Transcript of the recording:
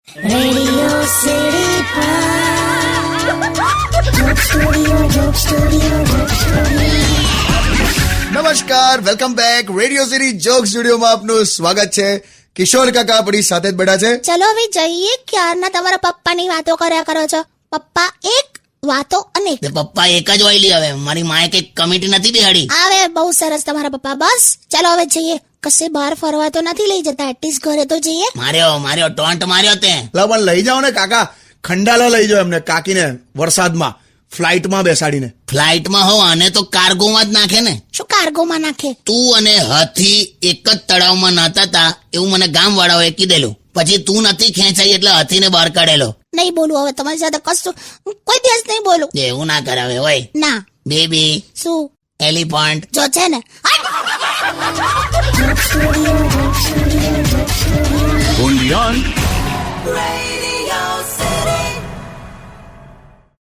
Radio city નમસ્કાર, welcome back. Radio city joke સ્ટુડિયોમાં આપનું સ્વાગત છે. કિશોર કાકા આપણી સાથે જ બેઠા છે. ચલો હવે જઈએ. ક્યારના તમારા પપ્પાની વાતો કર્યા કરો છો. પપ્પા એક, વાતો અનેક. તે પપ્પા એક જ ઓઈલી. હવે મારી માએ કઈ કમિટી નથી બેહાડી. આવે બહુ સરસ તમારા પપ્પા. બસ ચલો હવે જઈએ. કશે બહાર ફરવા તો નથી લઈ જતા, એટલીસ્ટ ઘરે તો જઈએ. માર્યો ટોન્ટ માર્યો તે. લા પણ લઈ જાઓ ને કાકા, ખંડાલા લઈ જાઓ એમને કાકીને વરસાદમાં ફ્લાઇટમાં બેસાડીને. ફ્લાઇટમાં હો આને તો કાર્ગોમાં જ નાખે ને. શું કાર્ગોમાં નાખે? તું અને હાથી એક જ તળાવમાં નાતા તા એવું મને ગામ વાળાઓએ કીધેલું. પછી તું નથી ખેંચાઈ એટલે હાથીને બહાર કાઢેલો. નહીં બોલું હવે તમારી સાથે કશું, કોઈ દિવસ નહીં બોલું. એવું ના કરાવે હોય. ના. બેબી શું? એલિફન્ટ જો છે ને only on